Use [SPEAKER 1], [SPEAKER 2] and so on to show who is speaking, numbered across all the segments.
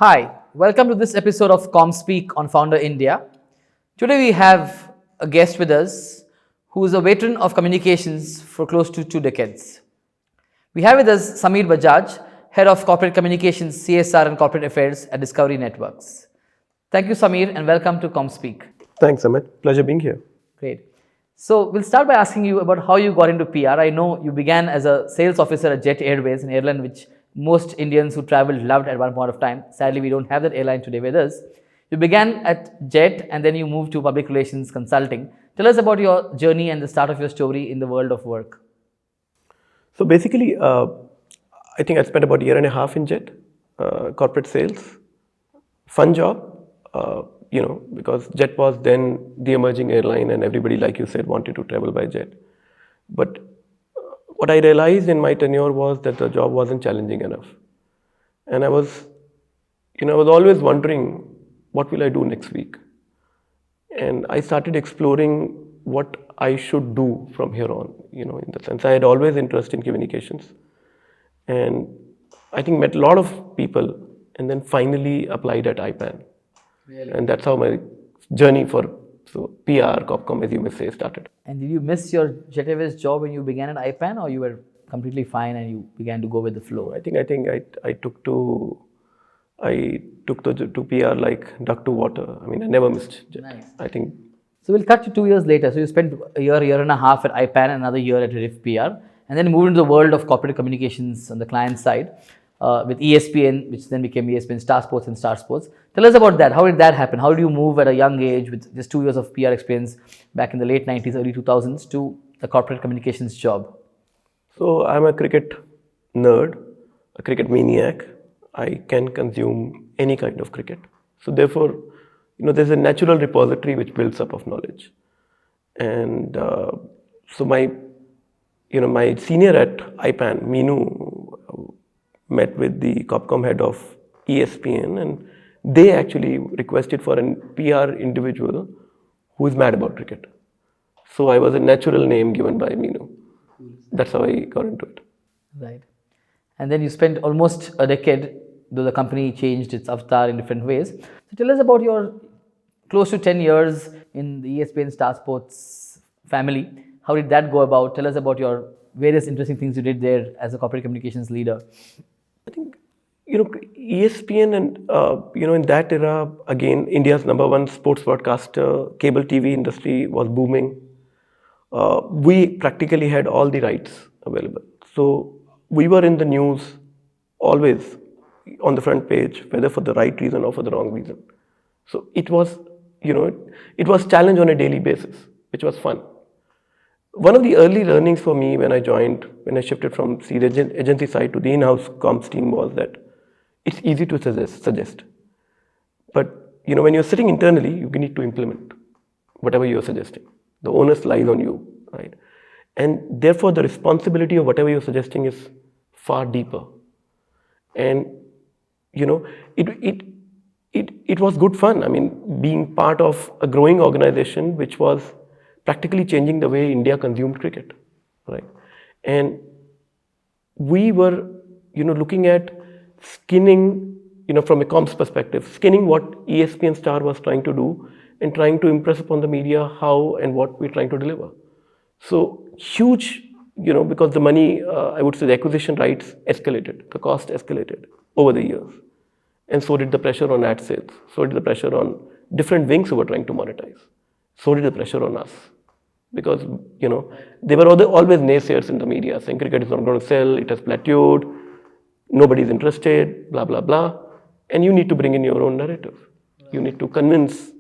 [SPEAKER 1] Hi, welcome to this episode of ComSpeak on Founder India. Today we have a guest with us who is a veteran of communications for close to 2 decades. We have with us Samir Bajaj, Head of Corporate Communications, CSR and Corporate Affairs at Discovery Networks. Thank you, Samir, and welcome to ComSpeak.
[SPEAKER 2] Thanks, Amith. Pleasure being here.
[SPEAKER 1] Great. So we'll start by asking you about how you got into PR. I know you began as a sales officer at Jet Airways, an airline which most Indians who traveled loved at one point of time. Sadly, we don't have that airline today with us. You began at Jet and then you moved to public relations consulting. Tell us about your journey and the start of your story in the world of work.
[SPEAKER 2] So basically, I think I spent about a year and a half in Jet, corporate sales. Fun job, because Jet was then the emerging airline and everybody, like you said, wanted to travel by Jet. But what I realized in my tenure was that the job wasn't challenging enough. And I was always wondering, what will I do next week? And I started exploring what I should do from here on, in the sense I had always interest in communications. And I think met a lot of people and then finally applied at IPAN.
[SPEAKER 1] Really?
[SPEAKER 2] And that's how my journey for PR, Copcom, as you may say, started.
[SPEAKER 1] And did you miss your Jet Airways job when you began at IPAN, or you were completely fine and you began to go with the flow?
[SPEAKER 2] I think I took to PR like duck to water. I mean, I never missed Jet.
[SPEAKER 1] Nice.
[SPEAKER 2] I think.
[SPEAKER 1] So we'll cut to 2 years later. So you spent a year and a half at IPAN, another year at RIF PR, and then moved into the world of corporate communications on the client side with ESPN, which then became ESPN Star Sports and Star Sports. Tell us about that. How did that happen? How did you move at a young age with just 2 years of PR experience back in the late 90s, early 2000s to the corporate communications job?
[SPEAKER 2] So I'm a cricket nerd, a cricket maniac. I can consume any kind of cricket. So therefore, there's a natural repository which builds up of knowledge. And so my senior at IPAN, Meenu, met with the Copcom head of ESPN, and they actually requested for a PR individual who is mad about cricket. So I was a natural name given by Meenu. That's how I got into it.
[SPEAKER 1] Right. And then you spent almost a decade, though the company changed its avatar in different ways. So tell us about your close to 10 years in the ESPN Star Sports family. How did that go about? Tell us about your various interesting things you did there as a corporate communications leader.
[SPEAKER 2] I think, ESPN and, in that era, again, India's #1 sports broadcaster, cable TV industry was booming. We practically had all the rights available. So we were in the news always on the front page, whether for the right reason or for the wrong reason. So it was, it was challenge on a daily basis, which was fun. One of the early learnings for me when I shifted from the agency side to the in-house comms team was that it's easy to suggest. But, when you're sitting internally, you need to implement whatever you're suggesting. The onus lies on you, right? And therefore, the responsibility of whatever you're suggesting is far deeper. And, it was good fun. I mean, being part of a growing organization which was practically changing the way India consumed cricket, right? And we were, looking at skinning, from a comms perspective, skinning what ESPN Star was trying to do and trying to impress upon the media how and what we're trying to deliver. So huge, because the money, I would say the acquisition rights escalated, the cost escalated over the years. And so did the pressure on ad sales. So did the pressure on different wings who were trying to monetize. So did the pressure on us. Because, there were always naysayers in the media saying cricket is not going to sell, it has plateaued, nobody's interested, blah, blah, blah. And you need to bring in your own narrative. You need to convince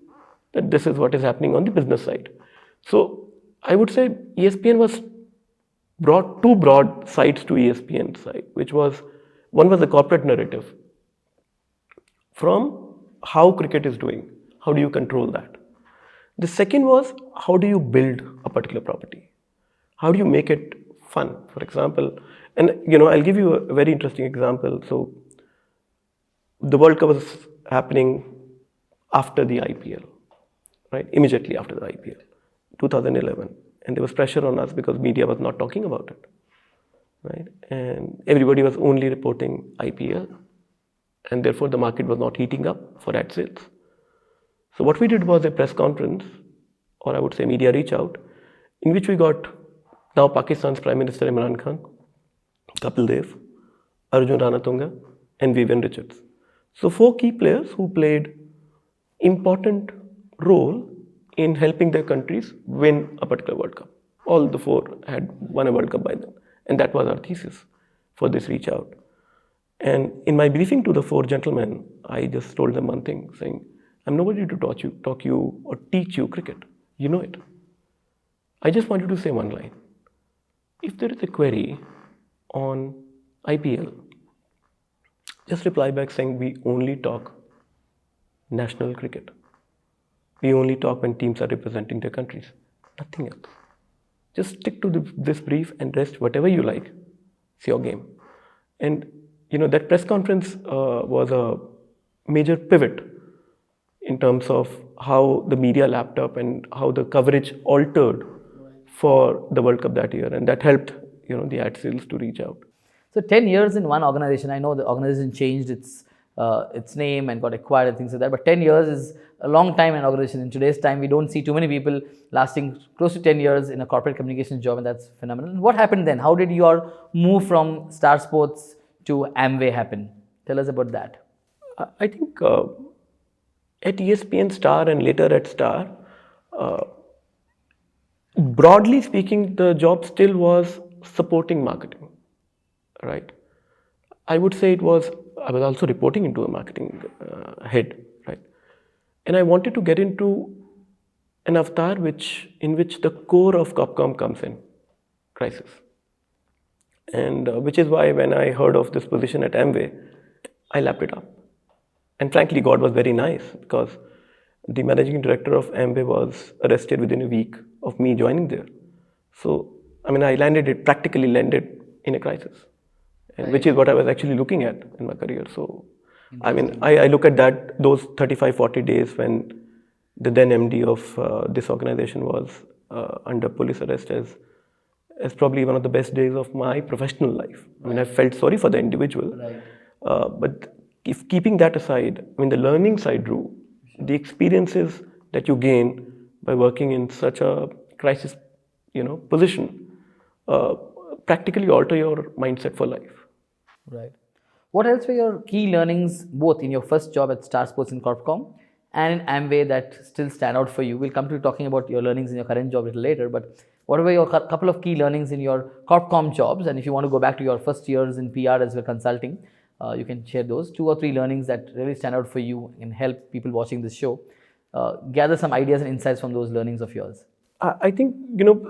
[SPEAKER 2] that this is what is happening on the business side. So I would say ESPN was brought two broad sides to ESPN side, which was, one was the corporate narrative. From how cricket is doing, how do you control that? The second was, how do you build a particular property? How do you make it fun? For example, and I'll give you a very interesting example. So the World Cup was happening after the IPL, right? Immediately after the IPL, 2011. And there was pressure on us because media was not talking about it, right? And everybody was only reporting IPL. and therefore the market was not heating up for ad sales. So what we did was a press conference, or I would say media reach out, in which we got now Pakistan's Prime Minister Imran Khan, Kapil Dev, Arjuna Ranatunga, and Vivian Richards. So 4 key players who played important role in helping their countries win a particular World Cup. All the 4 had won a World Cup by then. And that was our thesis for this reach out. And in my briefing to the 4 gentlemen, I just told them one thing, saying, I'm nobody to talk you or teach you cricket. You know it. I just want you to say one line. If there is a query on IPL, just reply back saying we only talk national cricket. We only talk when teams are representing their countries. Nothing else. Just stick to this brief and rest whatever you like. It's your game. And that press conference was a major pivot in terms of how the media lapped up and how the coverage altered for the World Cup that year. And that helped the ad sales to reach out.
[SPEAKER 1] So 10 years in one organization. I know the organization changed its name and got acquired and things like that. But 10 years is a long time in an organization. In today's time, we don't see too many people lasting close to 10 years in a corporate communications job, and that's phenomenal. And what happened then? How did your move from Star Sports to Amway happen? Tell us about that.
[SPEAKER 2] I think at ESPN Star and later at Star, broadly speaking, the job still was supporting marketing, right? I would say I was also reporting into a marketing head, right? And I wanted to get into an avatar in which the core of Copcom comes in, crisis. And which is why when I heard of this position at Amway, I lapped it up. And frankly, God was very nice because the managing director of Amway was arrested within a week of me joining there. So, I practically landed in a crisis, and which is what I was actually looking at in my career. So, I look at those 35, 40 days when the then MD of this organization was under police arrest as probably one of the best days of my professional life. I felt sorry for the individual, but if keeping that aside, the learning side grew. The experiences that you gain by working in such a crisis, position, practically alter your mindset for life.
[SPEAKER 1] Right. What else were your key learnings, both in your first job at Star Sports in Corpcom and in Amway, that still stand out for you? We'll come to talking about your learnings in your current job a little later, but what were your couple of key learnings in your Corpcom jobs? And if you want to go back to your first years in PR as well consulting, you can share those 2 or 3 learnings that really stand out for you and help people watching this show gather some ideas and insights from those learnings of yours.
[SPEAKER 2] I think,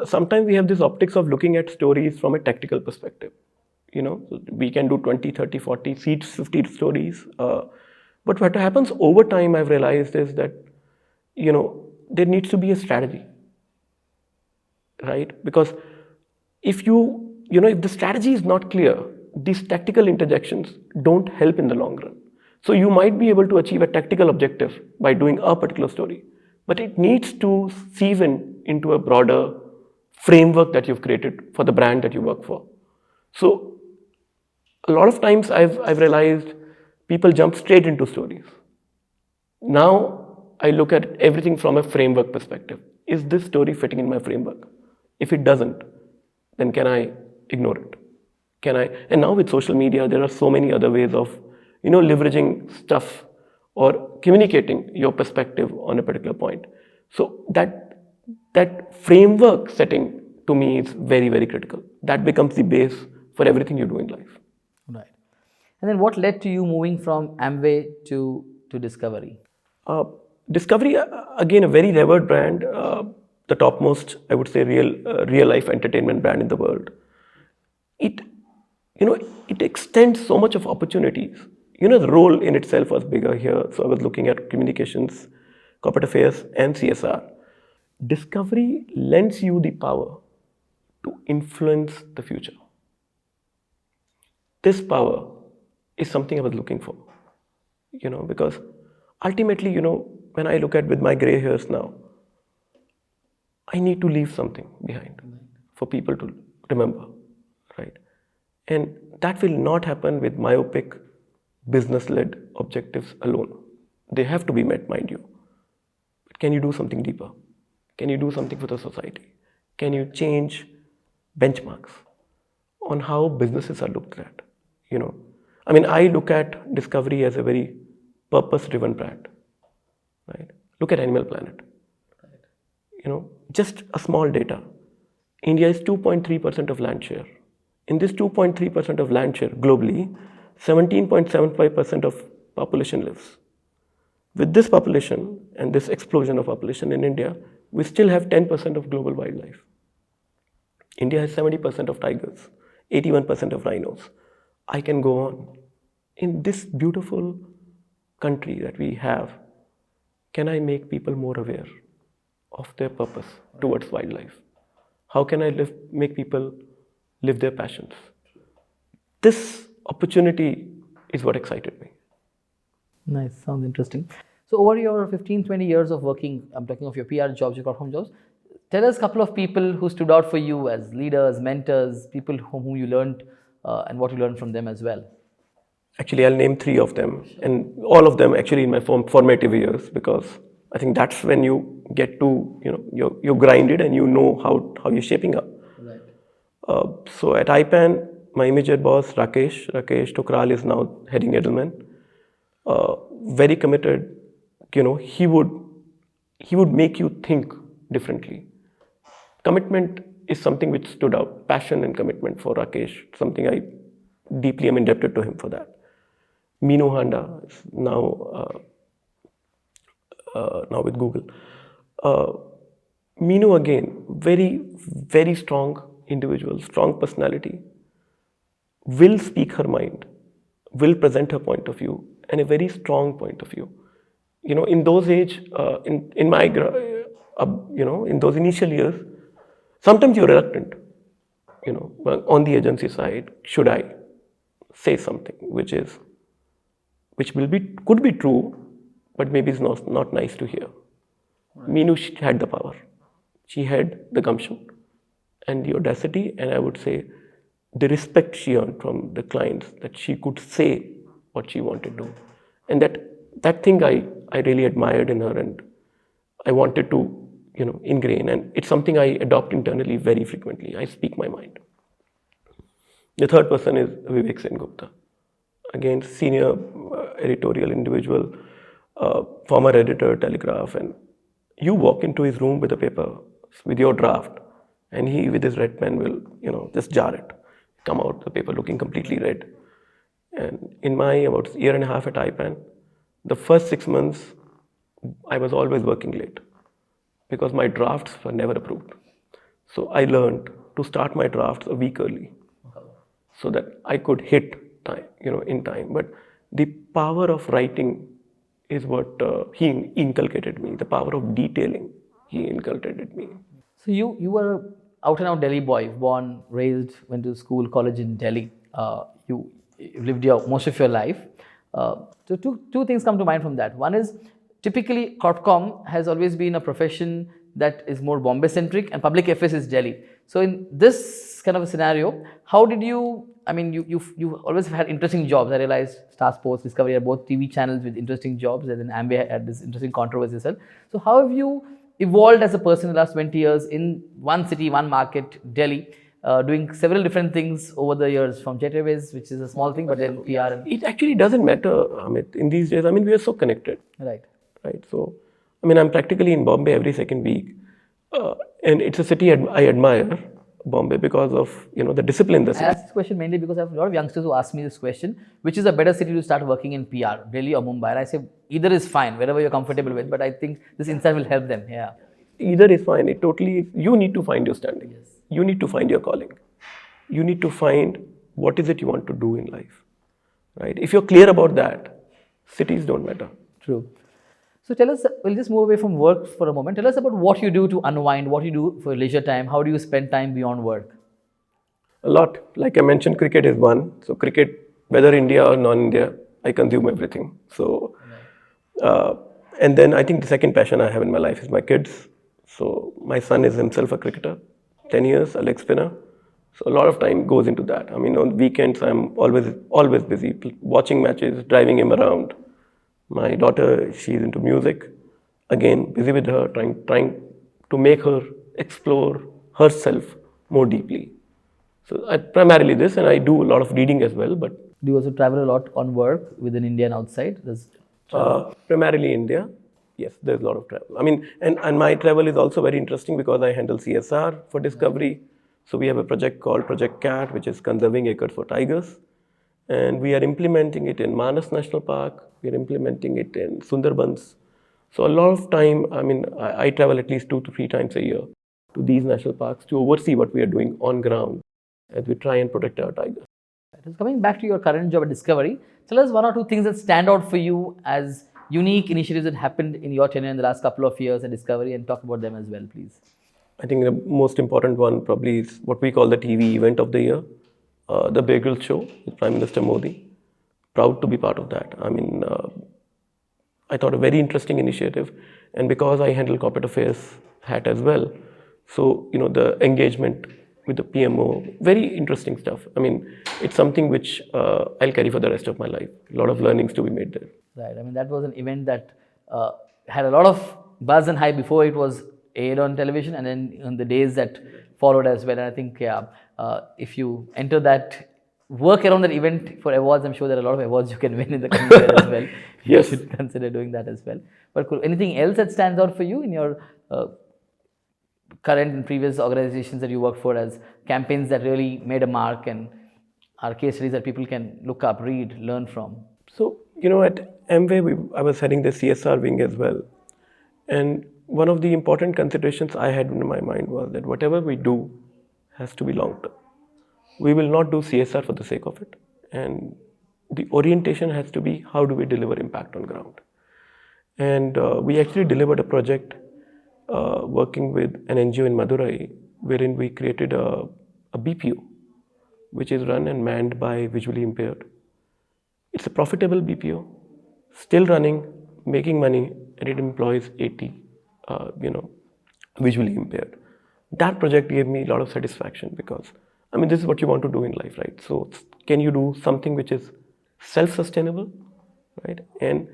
[SPEAKER 2] sometimes we have this optics of looking at stories from a tactical perspective. We can do 20, 30, 40, 50 stories. But what happens over time, I've realized is that, there needs to be a strategy, right? Because if if the strategy is not clear, these tactical interjections don't help in the long run. So you might be able to achieve a tactical objective by doing a particular story, but it needs to sieve into a broader framework that you've created for the brand that you work for. So a lot of times I've realized people jump straight into stories. Now I look at everything from a framework perspective. Is this story fitting in my framework? If it doesn't, then can I ignore it? And now with social media, there are so many other ways of, leveraging stuff or communicating your perspective on a particular point. So that framework setting to me is very, very critical. That becomes the base for everything you do in life.
[SPEAKER 1] Right. And then what led to you moving from Amway to Discovery?
[SPEAKER 2] Discovery, again, a very revered brand, the topmost, I would say, real life entertainment brand in the world. It extends so much of opportunities. The role in itself was bigger here. So I was looking at communications, corporate affairs, and CSR. Discovery lends you the power to influence the future. This power is something I was looking for, because ultimately, when I look at with my gray hairs now, I need to leave something behind for people to remember, right? And that will not happen with myopic business-led objectives alone. They have to be met, mind you. But can you do something deeper? Can you do something for the society? Can you change benchmarks on how businesses are looked at? I look at Discovery as a very purpose-driven brand. Right? Look at Animal Planet. Just a small data. India is 2.3% of land share. In this 2.3% of land share globally, 17.75% of population lives. With this population and this explosion of population in India, we still have 10% of global wildlife. India has 70% of tigers, 81% of rhinos. I can go on. In this beautiful country that we have, can I make people more aware of their purpose towards wildlife? How can I make people live their passions? This opportunity is what excited me.
[SPEAKER 1] Nice, sounds interesting. So over your 15, 20 years of working, I'm talking of your PR jobs, your corporate jobs, tell us a couple of people who stood out for you as leaders, mentors, people whom you learned and what you learned from them as well.
[SPEAKER 2] Actually, I'll name 3 of them, and all of them actually in my formative years, because I think that's when you get to, you're grinded and you know how you're shaping up. Right. So at IPAN, my immediate boss, Rakesh Tokral, is now heading Edelman. Very committed. He would make you think differently. Commitment is something which stood out. Passion and commitment for Rakesh, something I deeply am indebted to him for that. Meenu Handa is now with Google. Meenu again, very, very strong individual, strong personality, will speak her mind, will present her point of view, and a very strong point of view. In those age, in my, in those initial years, sometimes you're reluctant. On the agency side, should I say something which could be true, but maybe is not nice to hear. Right. Meenu had the power. She had the gumption and the audacity, and I would say the respect she earned from the clients, that she could say what she wanted to. And that thing I really admired in her, and I wanted to ingrain, and it's something I adopt internally very frequently. I speak my mind. The third person is Vivek Sengupta. Again, senior editorial individual, former editor, Telegraph, and you walk into his room with a paper, with your draft, and he, with his red pen, will, just jar it, come out the paper looking completely red. And in my about year and a half at IPAN, the first 6 months, I was always working late because my drafts were never approved. So I learned to start my drafts a week early so that I could hit time, in time. But the power of writing is what he inculcated me. The power of detailing, he inculcated me.
[SPEAKER 1] So you were out and out Delhi boy, born, raised, went to school, college in Delhi. You lived most of your life. So two things come to mind from that. One is, typically Corpcom has always been a profession that is more Bombay centric, and public affairs is Delhi. So in this kind of a scenario, how did you, you always had interesting jobs. I realized Star Sports, Discovery are both TV channels with interesting jobs, and then Amway had this interesting controversy as well. So how have you evolved as a person in the last 20 years in one city, one market, Delhi, doing several different things over the years, from Jet Airways, which is a small thing, but then PR.
[SPEAKER 2] It actually doesn't matter, Amith. In these days, we are so connected.
[SPEAKER 1] Right.
[SPEAKER 2] So, I'm practically in Bombay every second week. And it's a city I admire, Bombay, because of, the discipline. I
[SPEAKER 1] asked this question mainly because I have a lot of youngsters who ask me this question: which is a better city to start working in PR, Delhi or Mumbai? And I say either is fine, wherever you're comfortable with, but I think this insight will help them. Yeah.
[SPEAKER 2] Either is fine. You need to find your standing. Yes. You need to find your calling. You need to find what is it you want to do in life, right? If you're clear about that, cities don't matter.
[SPEAKER 1] True. So tell us, we'll just move away from work for a moment. Tell us about what you do to unwind, what you do for leisure time. How do you spend time beyond work?
[SPEAKER 2] A lot. Like I mentioned, cricket is one. So cricket, whether India or non-India, I consume everything. So, and then I think the second passion I have in my life is my kids. So my son is himself a cricketer, 10 years, a leg spinner. So a lot of time goes into that. I mean, on weekends, I'm always busy, watching matches, driving him around. My daughter, she's into music. Again, busy with her, trying to make her explore herself more deeply. So I primarily this, and I do a lot of reading as well, but
[SPEAKER 1] Do you also travel a lot on work within India and outside?
[SPEAKER 2] primarily India. Yes, there's a lot of travel. I mean, and my travel is also very interesting because I handle CSR for Discovery. So we have a project called Project CAT, which is conserving acres for tigers. And we are implementing it in Manas National Park. We are implementing it in Sundarbans. So a lot of time, I mean, I travel at least 2 to 3 times a year to these national parks to oversee what we are doing on ground as we try and protect our tigers.
[SPEAKER 1] Coming back to your current job at Discovery, tell us one or two things that stand out for you as unique initiatives that happened in your tenure in the last couple of years at Discovery, and talk about them as well, please.
[SPEAKER 2] I think the most important one probably is what we call the TV event of the year, the Bagel Show with Prime Minister Modi. Proud to be part of that. I mean, I thought a very interesting initiative, and because I handle corporate affairs hat as well, so the engagement with the PMO, very interesting stuff. I mean, it's something which I'll carry for the rest of my life. A lot of learnings to be made there.
[SPEAKER 1] Right. I mean, that was an event that had a lot of buzz and hype before it was aired on television, and then in the days that followed as well. And I think, if you enter that, work around that event for awards, I'm sure there are a lot of awards you can win in the coming year as well.
[SPEAKER 2] Yes.
[SPEAKER 1] You should consider doing that as well. But cool. Anything else that stands out for you in your current and previous organizations that you work for as campaigns that really made a mark and are case studies that people can look up, read, learn from?
[SPEAKER 2] So, at Amway, I was heading the CSR wing as well. And one of the important considerations I had in my mind was that whatever we do has to be long term. We will not do CSR for the sake of it. And the orientation has to be how do we deliver impact on ground. And we actually delivered a project working with an NGO in Madurai, wherein we created a BPO, which is run and manned by visually impaired. It's a profitable BPO, still running, making money, and it employs 80, visually impaired. That project gave me a lot of satisfaction because, I mean, this is what you want to do in life, right? So can you do something which is self-sustainable, right? And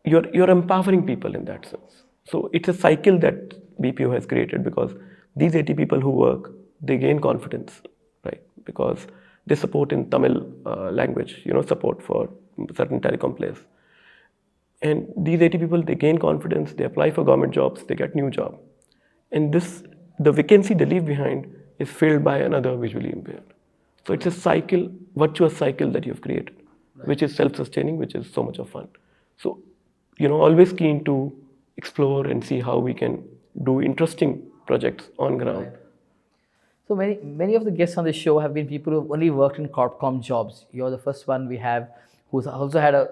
[SPEAKER 2] you're empowering people in that sense. So it's a cycle that BPO has created because these 80 people who work, they gain confidence, right? Because they support in Tamil language, support for certain telecom players. And these 80 people, they gain confidence, they apply for government jobs, they get new job. And the vacancy they leave behind is filled by another visually impaired. So it's a cycle, virtuous cycle that you've created, right, which is self-sustaining, which is so much of fun. So, always keen to explore and see how we can do interesting projects on ground. Right.
[SPEAKER 1] So many of the guests on this show have been people who've only worked in corp-com jobs. You're the first one we have who's also had a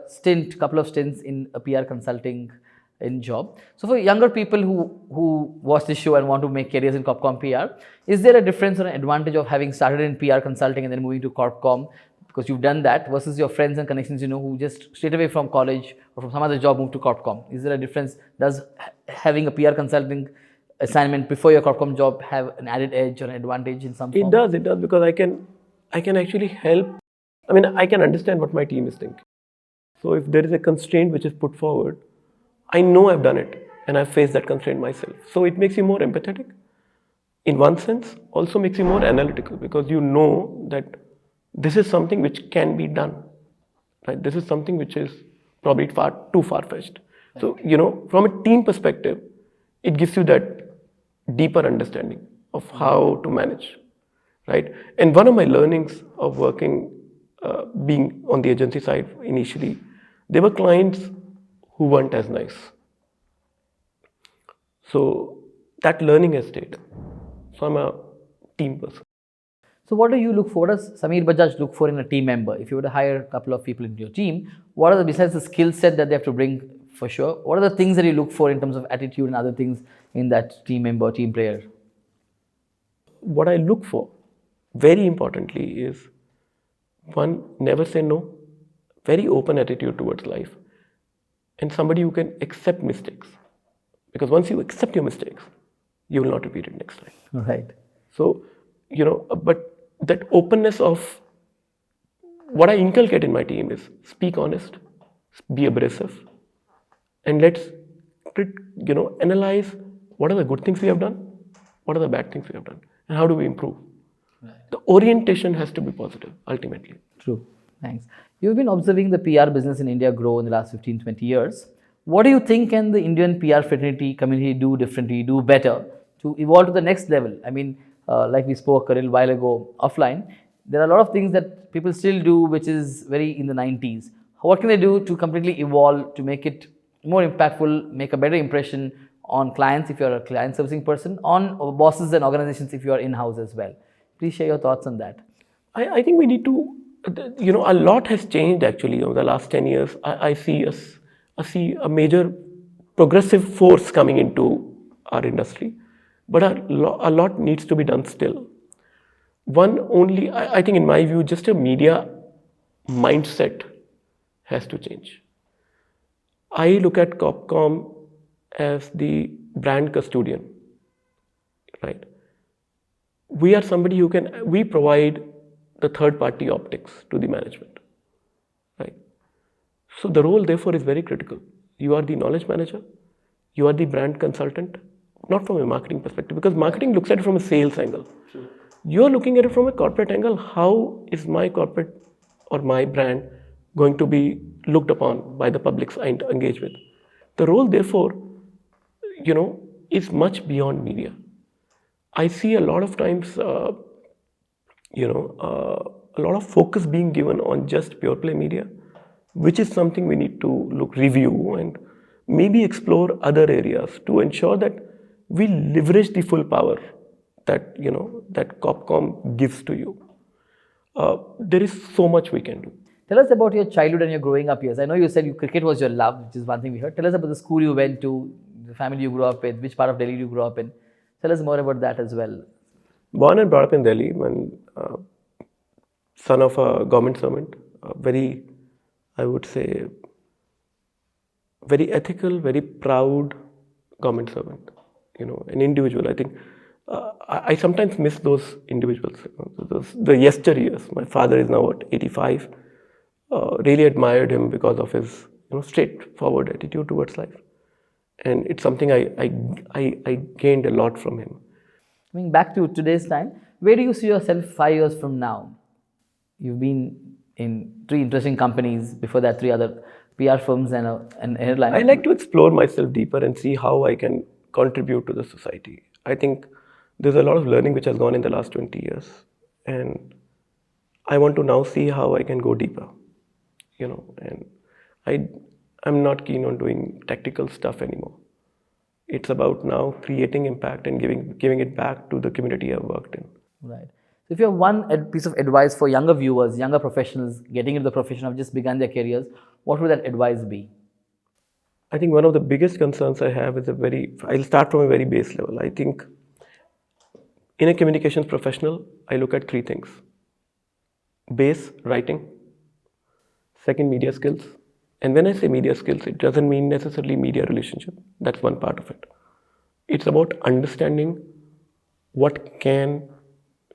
[SPEAKER 1] couple of stints in a PR consulting in job. So for younger people who watch this show and want to make careers in corp-com PR, is there a difference or an advantage of having started in PR consulting and then moving to corp-com, because you've done that, versus your friends and connections who just straight away from college or from some other job moved to corp-com? Is there a difference? Does having a PR consulting assignment before your corp-com job have an added edge or an advantage in some form?
[SPEAKER 2] It does because I can actually help. I mean, I can understand what my team is thinking. So if there is a constraint which is put forward, I know I've done it and I've faced that constraint myself. So it makes you more empathetic. In one sense, also makes you more analytical because you know that this is something which can be done. Right? This is something which is probably too far-fetched. So, from a team perspective, it gives you that deeper understanding of how to manage. Right? And one of my learnings of working, being on the agency side initially, there were clients who weren't as nice. So that learning has stayed. So I'm a team person.
[SPEAKER 1] So what do you look for? What does Samir Bajaj look for in a team member? If you were to hire a couple of people into your team, what are besides the skill set that they have to bring for sure, what are the things that you look for in terms of attitude and other things in that team member, team player?
[SPEAKER 2] What I look for, very importantly, is one, never say no, very open attitude towards life, and somebody who can accept mistakes. Because once you accept your mistakes, you will not repeat it next time.
[SPEAKER 1] Right.
[SPEAKER 2] So, but that openness of what I inculcate in my team is speak honest, be abrasive, and let's analyze what are the good things we have done, what are the bad things we have done, and how do we improve. The orientation has to be positive ultimately.
[SPEAKER 1] True. Thanks. You've been observing the PR business in India grow in the last 15, 20 years. What do you think can the Indian PR fraternity community do differently, do better to evolve to the next level? I mean, like we spoke a little while ago offline, there are a lot of things that people still do which is very in the 90s. What can they do to completely evolve, to make it more impactful, make a better impression on clients if you're a client servicing person, on bosses and organizations if you are in-house as well? Please share your thoughts on that.
[SPEAKER 2] I think we need to, a lot has changed actually over the last 10 years. I see a major progressive force coming into our industry, but a lot needs to be done still. I think in my view, just a media mindset has to change. I look at Copcom as the brand custodian, right? We are somebody we provide the third party optics to the management, right? So the role therefore is very critical. You are the knowledge manager, you are the brand consultant, not from a marketing perspective, because marketing looks at it from a sales angle. Sure. You are looking at it from a corporate angle. How is my corporate or my brand going to be looked upon by the publics I engage with? The role therefore, is much beyond media. I see a lot of times, a lot of focus being given on just pure play media, which is something we need to review and maybe explore other areas to ensure that we leverage the full power that, that Copcom gives to you. There is so much we can do.
[SPEAKER 1] Tell us about your childhood and your growing up years. I know you said cricket was your love, which is one thing we heard. Tell us about the school you went to, the family you grew up with, which part of Delhi you grew up in. Tell us more about that as well.
[SPEAKER 2] Born and brought up in Delhi, son of a government servant, very, I would say, very ethical, very proud government servant, an individual. I think I sometimes miss those individuals, the yesteryears. My father is now 85. Really admired him because of his straightforward attitude towards life. And it's something I gained a lot from him.
[SPEAKER 1] Coming back to today's time, where do you see yourself 5 years from now? You've been in 3 interesting companies, before that 3 other PR firms and an airline.
[SPEAKER 2] I like to explore myself deeper and see how I can contribute to the society. I think there's a lot of learning which has gone in the last 20 years. And I want to now see how I can go deeper, and I'm not keen on doing tactical stuff anymore. It's about now creating impact and giving it back to the community I've worked in.
[SPEAKER 1] Right. So if you have one piece of advice for younger viewers, younger professionals getting into the profession, have just begun their careers, what would that advice be?
[SPEAKER 2] I think one of the biggest concerns I have is I'll start from a very base level. I think in a communications professional, I look at 3 things. Base, writing. Second, media skills. And when I say media skills, it doesn't mean necessarily media relationship. That's one part of it. It's about understanding what can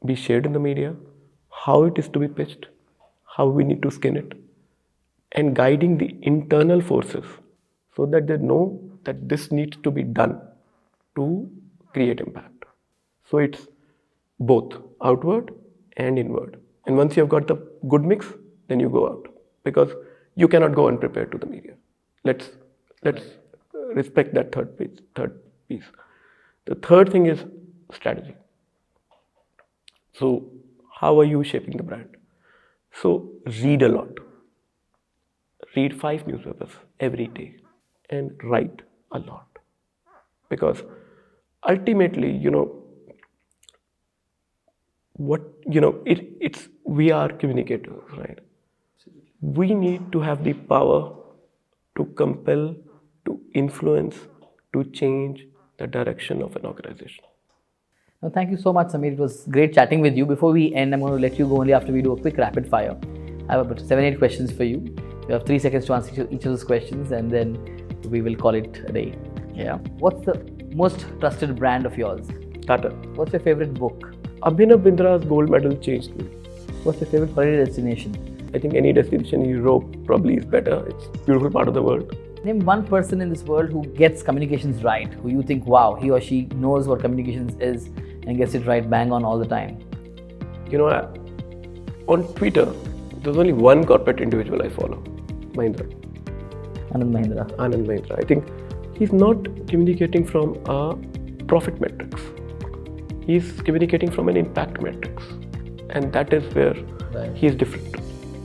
[SPEAKER 2] be shared in the media, how it is to be pitched, how we need to skin it, and guiding the internal forces so that they know that this needs to be done to create impact. So it's both outward and inward. And once you've got the good mix, then you go out, because you cannot go unprepared to the media. Let's respect that third piece. The third thing is strategy. So how are you shaping the brand? So read a lot. Read 5 newspapers every day and write a lot. Because ultimately, we are communicators, right? We need to have the power to compel, to influence, to change the direction of an organization.
[SPEAKER 1] Well, thank you so much, Samir. It was great chatting with you. Before we end, I'm going to let you go only after we do a quick rapid fire. I have about 7-8 questions for you. You have 3 seconds to answer each of those questions, and then we will call it a day. Yeah. What's the most trusted brand of yours?
[SPEAKER 2] Tata.
[SPEAKER 1] What's your favorite book?
[SPEAKER 2] Abhinav Bindra's gold medal changed me.
[SPEAKER 1] What's your favorite holiday destination?
[SPEAKER 2] I think any destination in Europe probably is better. It's a beautiful part of the world.
[SPEAKER 1] Name one person in this world who gets communications right, who you think, wow, he or she knows what communications is and gets it right bang on all the time.
[SPEAKER 2] You know, on Twitter, there's only one corporate individual I follow, Mahindra.
[SPEAKER 1] Anand Mahindra.
[SPEAKER 2] Anand Mahindra. I think he's not communicating from a profit metrics. He's communicating from an impact metrics. And that is where he's different.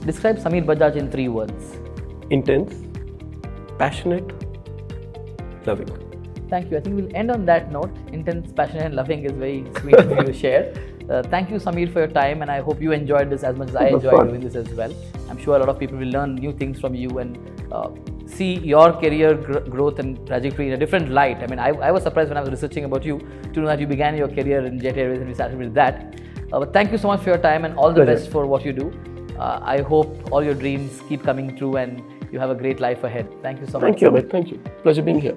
[SPEAKER 1] Describe Samir Bajaj in 3 words.
[SPEAKER 2] Intense, passionate, loving.
[SPEAKER 1] Thank you. I think we'll end on that note. Intense, passionate and loving is very sweet of you to share. Thank you, Samir, for your time, and I hope you enjoyed this as much as I enjoyed doing this as well. I'm sure a lot of people will learn new things from you and see your career growth and trajectory in a different light. I mean, I was surprised when I was researching about you to know that you began your career in Jet Airways and we started with that. But thank you so much for your time and all the best for what you do. I hope all your dreams keep coming true and you have a great life ahead. Thank you so much.
[SPEAKER 2] Thank you, Amith. Thank you. Pleasure being here.